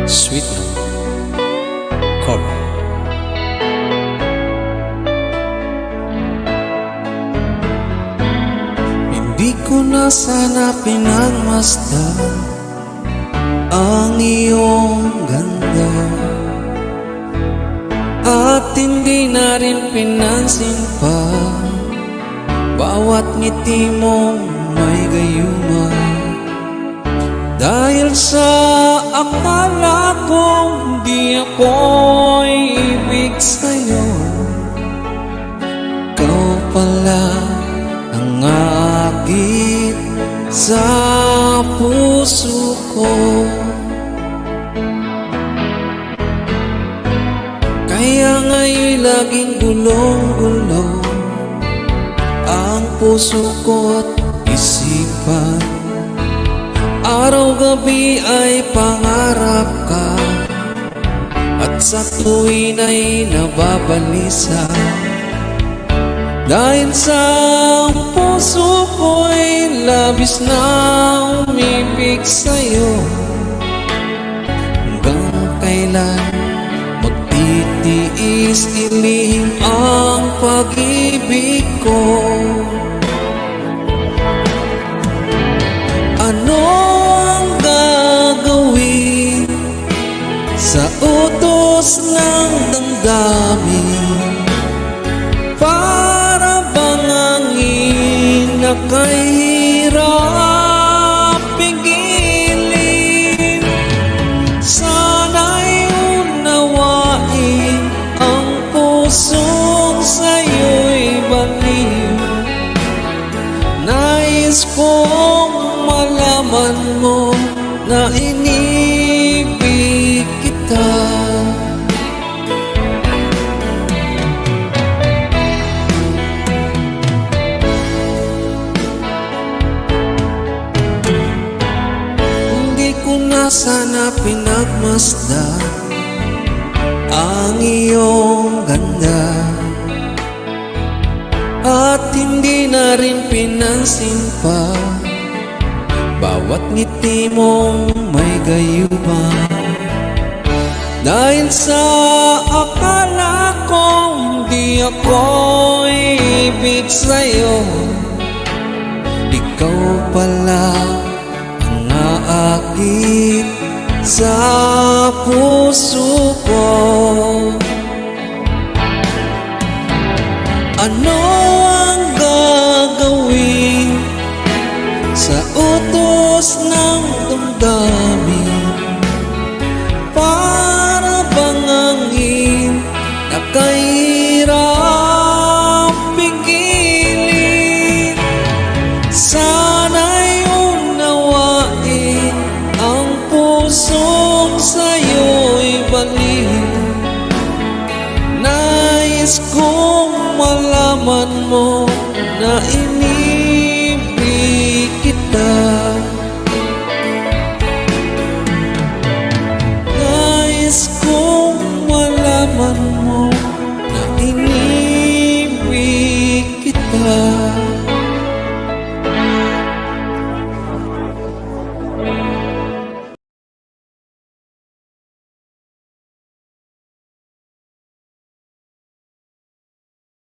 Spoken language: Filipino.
Sweet Love Cover. Hindi ko na sana pinagmasdan ang iyong ganda, at hindi na rin pinansin pa bawat ngiti mong may gayuma. Dahil sa akala kong di ako ibig sa'yo, ikaw pala ang aakit sa puso ko. Kaya nga'y laging gulong-gulo ang puso ko at isipan. Araw-gabi ay pangarap ka, at sa tuwin ay nababalisa. Dahil sa puso ko'y labis na umibig sa'yo, hanggang kailan magtitiis ilihim ang pag-ibig ko. Ano ang gagawin sa utos ng damdamin, para bang ang inakahirap pigilin? Sana'y unawain ang pusong sa'yo'y baliw. Nais kong malaman mo na inibig kita. Hindi ko na sana pinagmasdan ang iyong ganda, at hindi na rin pinansin pa bawat ngiti mong may gayuma. Dahil sa akala kong di ako ibig sa'yo, ikaw pala ang aakit sa puso ko. Ano ang gagawin sa utos ng damdamin, para bang ang inakahirap pigilin? Sana'y unawain ang pusong sa'yo'y baliw. Nais kong malaman mo na